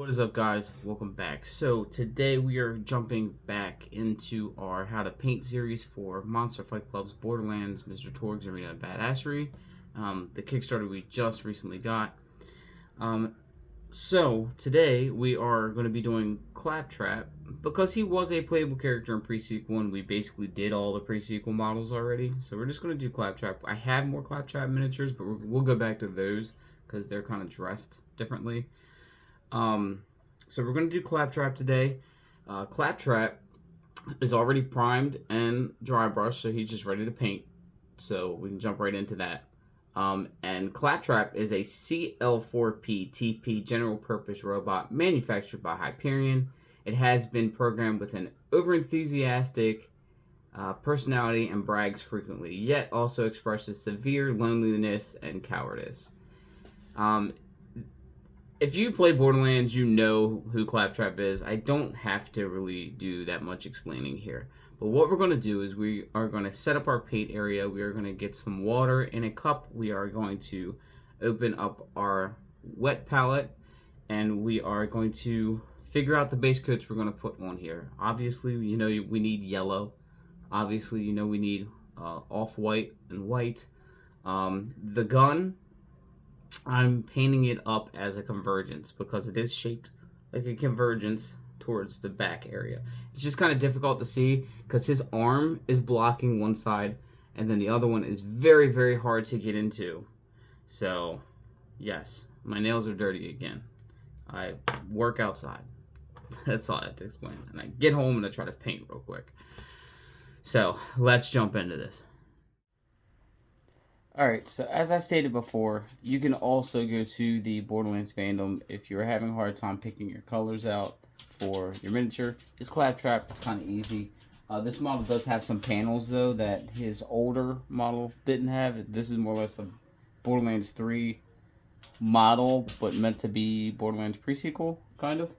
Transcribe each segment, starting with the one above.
What is up, guys? Welcome back. So today we are jumping back into our How to Paint series for Monster Fight Club's Borderlands, Mr. Torgue's Arena, Badassery. The Kickstarter we just recently got. So today we are going to be doing Claptrap because he was a playable character in pre-sequel and we basically did all the pre-sequel models already. So we're just going to do Claptrap. I have more Claptrap miniatures, but we'll go back to those because they're kind of dressed differently. So we're going to do Claptrap today. Claptrap is already primed and dry brushed, so he's just ready to paint. So we can jump right into that. And Claptrap is a CL4P TP general purpose robot manufactured by Hyperion. It has been programmed with an overenthusiastic personality and brags frequently, yet also expresses severe loneliness and cowardice. If you play Borderlands, you know who Claptrap is. I don't have to really do that much explaining here. But what we're going to do is we are going to set up our paint area. We are going to get some water in a cup. We are going to open up our wet palette. And we are going to figure out the base coats we're going to put on here. Obviously, you know we need yellow. Obviously, you know we need off-white and white. The gun, I'm painting it up as a convergence because it is shaped like a convergence towards the back area. It's just kind of difficult to see because his arm is blocking one side and then the other one is very, very hard to get into. So, yes, my nails are dirty again. I work outside. That's all I have to explain. And I get home and I try to paint real quick. So, let's jump into this. Alright, so as I stated before, you can also go to the Borderlands fandom if you're having a hard time picking your colors out for your miniature. It's Claptrap, it's kind of easy. This model does have some panels, though, that his older model didn't have. This is more or less a Borderlands 3 model, but meant to be Borderlands pre-sequel, kind of.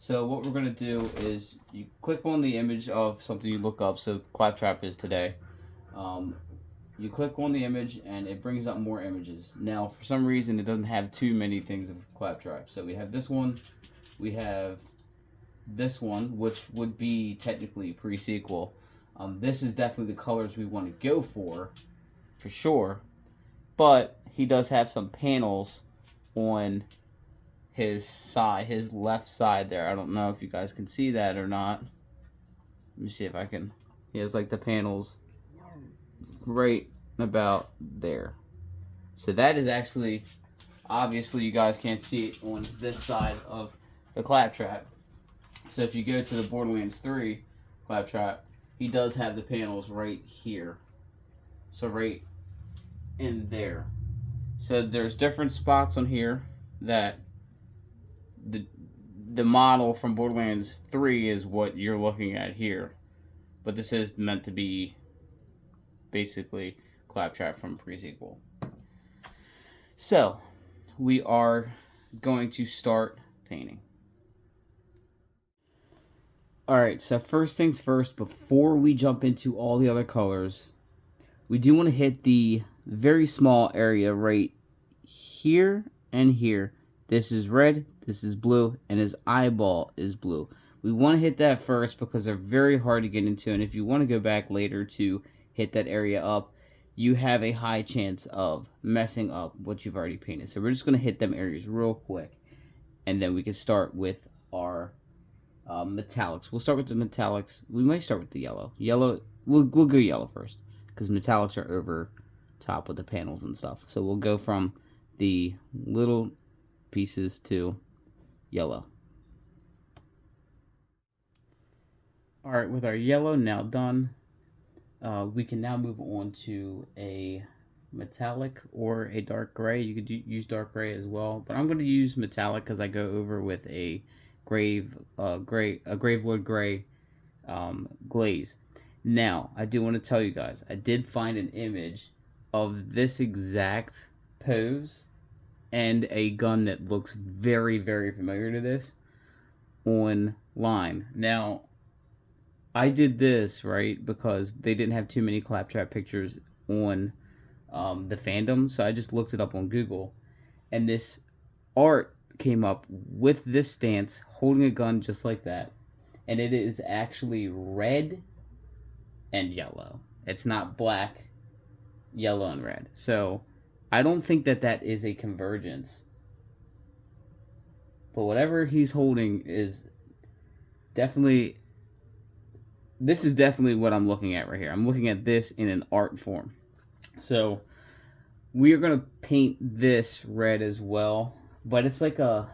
So what we're going to do is you click on the image of something you look up, so Claptrap is today. You click on the image and it brings up more images. Now, for some reason, it doesn't have too many things of Claptrap. So we have this one, we have this one, which would be technically pre-sequel. This is definitely the colors we want to go for sure. But he does have some panels on his side, his left side there. I don't know if you guys can see that or not. Let me see if I can. He has like the panels right about there. So that is actually, obviously you guys can't see it on this side of the Claptrap. So if you go to the Borderlands 3 Claptrap, he does have the panels right here. So right in there. So there's different spots on here that the model from Borderlands 3 is what you're looking at here. But this is meant to be basically Claptrap from pre-sequel. So, we are going to start painting. Alright, so first things first, before we jump into all the other colors, we do want to hit the very small area right here and here. This is red, this is blue, and his eyeball is blue. We want to hit that first because they're very hard to get into, and if you want to go back later to hit that area up, you have a high chance of messing up what you've already painted. So we're just going to hit them areas real quick, and then we can start with our metallics. We'll start with the metallics. We might start with the yellow. We'll go yellow first, because metallics are over top with the panels and stuff. So we'll go from the little pieces to yellow. Alright, with our yellow now done, we can now move on to a metallic or a dark gray. You could use dark gray as well, but I'm going to use metallic because I go over with a Gravelord gray glaze. Now, I do want to tell you guys, I did find an image of this exact pose and a gun that looks very, very familiar to this online. Now, I did this, right, because they didn't have too many Claptrap pictures on the fandom, so I just looked it up on Google, and this art came up with this stance, holding a gun just like that, and it is actually red and yellow. It's not black, yellow, and red. So I don't think that that is a convergence. But whatever he's holding is definitely... This is definitely what I'm looking at right here. I'm looking at this in an art form. So we are going to paint this red as well. But it's like a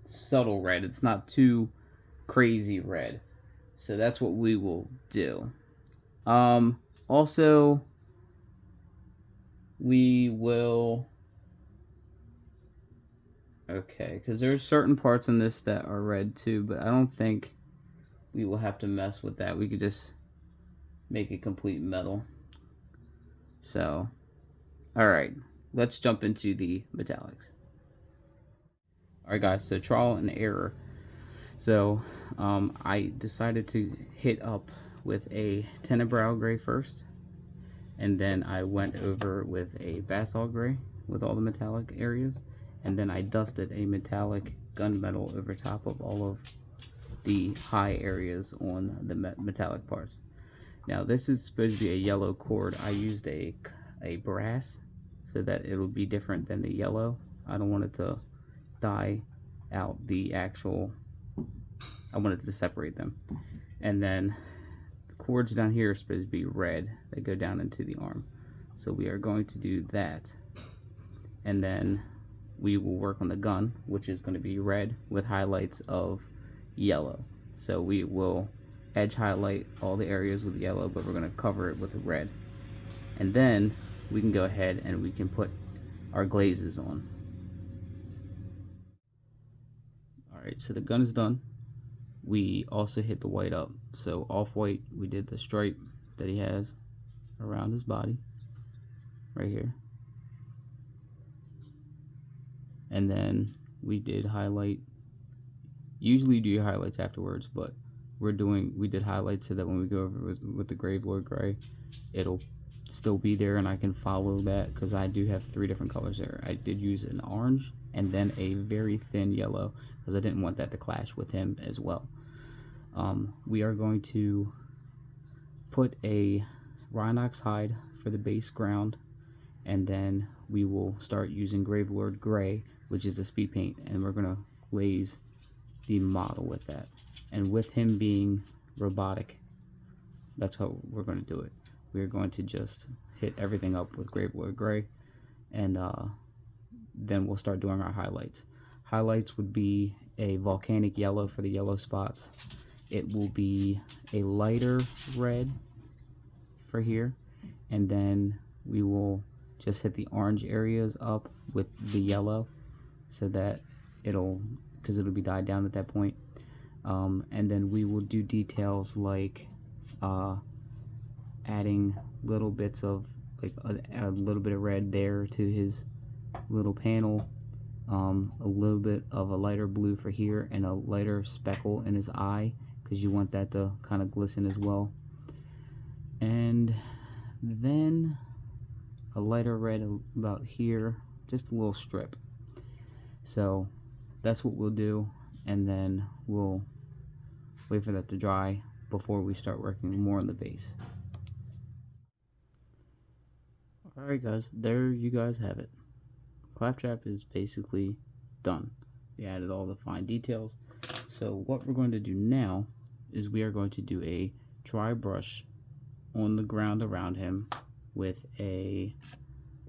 subtle red. It's not too crazy red. So that's what we will do. Also, we will... Okay, because there's certain parts in this that are red too, but I don't think we will have to mess with that. We could just make it complete metal. So, alright, let's jump into the metallics. Alright guys, so trial and error. So, I decided to hit up with a Tenebrau gray first, and then I went over with a basalt gray with all the metallic areas, and then I dusted a metallic gunmetal over top of all of the high areas on the metallic parts. Now this is supposed to be a yellow cord. I used a brass so that it'll be different than the yellow. I don't want it to dye out the actual... I wanted to separate them. And then the cords down here are supposed to be red. They go down into the arm. So we are going to do that. And then we will work on the gun, which is going to be red with highlights of yellow. So we will edge highlight all the areas with yellow, but we're going to cover it with red. And then we can go ahead and we can put our glazes on. Alright, so the gun is done. We also hit the white up. So off-white, we did the stripe that he has around his body right here. And then we did highlight. Usually you do your highlights afterwards, but we did highlights so that when we go over with the Gravelord gray, it'll still be there and I can follow that, because I do have 3 different colors there. I did use an orange and then a very thin yellow because I didn't want that to clash with him as well. We are going to put a Rhinox hide for the base ground, and then we will start using Gravelord gray, which is a speed paint, and we're going to glaze the model with that. And with him being robotic, that's how we're going to do it. We're going to just hit everything up with Gravelord gray, and then we'll start doing our highlights. Highlights would be a volcanic yellow for the yellow spots. It will be a lighter red for here, and then we will just hit the orange areas up with the yellow so that it'll be dyed down at that point. And then we will do details like adding little bits of like a little bit of red there to his little panel, a little bit of a lighter blue for here, and a lighter speckle in his eye, because you want that to kind of glisten as well. And then a lighter red about here, just a little strip. So that's what we'll do, and then we'll wait for that to dry before we start working more on the base. Alright guys, there you guys have it. Claptrap is basically done. We added all the fine details. So what we're going to do now is we are going to do a dry brush on the ground around him with a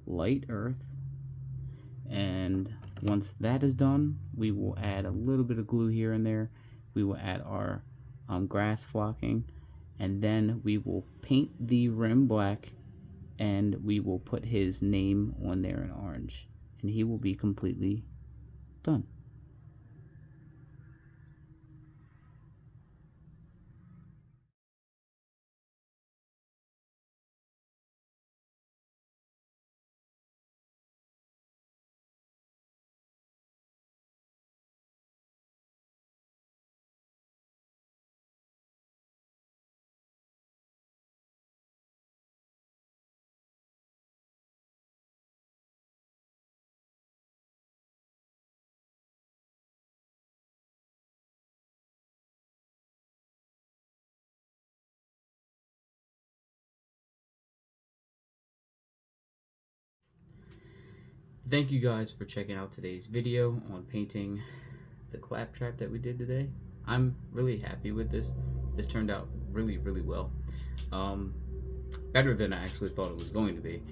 light earth, and once that is done, we will add a little bit of glue here and there. We will add our grass flocking, and then we will paint the rim black, and we will put his name on there in orange, and he will be completely done. thank you guys for checking out today's video on painting the Claptrap that we did today. I'm really happy with this. This turned out really, really well. Better than I actually thought it was going to be.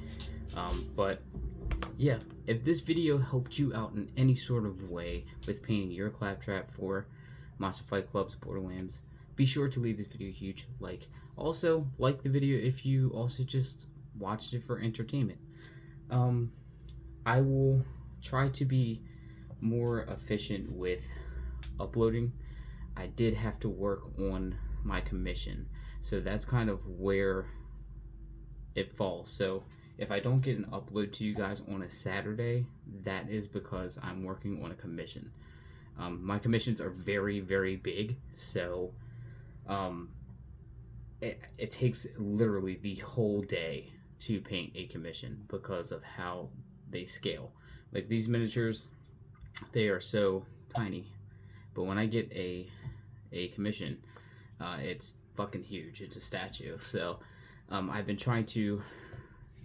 But yeah, if this video helped you out in any sort of way with painting your Claptrap for Monster Fight Club's Borderlands, be sure to leave this video a huge like. Also, like the video if you also just watched it for entertainment. I will try to be more efficient with uploading. I did have to work on my commission, so that's kind of where it falls. So if I don't get an upload to you guys on a Saturday, that is because I'm working on a commission. My commissions are very, very big, so it takes literally the whole day to paint a commission because of how they scale. Like these miniatures, they are so tiny, but when I get a commission, it's fucking huge. It's a statue. So I've been trying to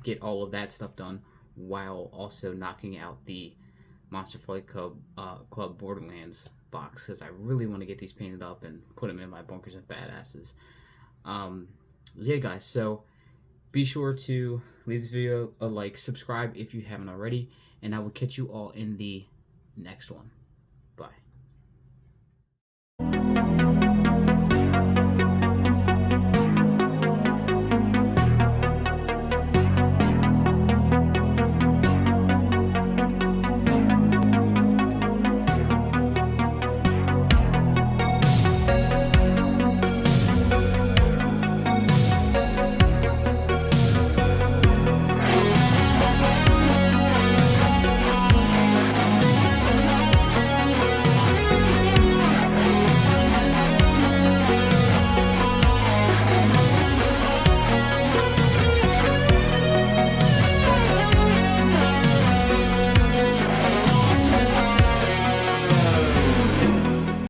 get all of that stuff done while also knocking out the Monster Fight Club Borderlands box, because I really want to get these painted up and put them in my bunkers and badasses. Yeah guys, so be sure to leave this video a like, subscribe if you haven't already, and I will catch you all in the next one.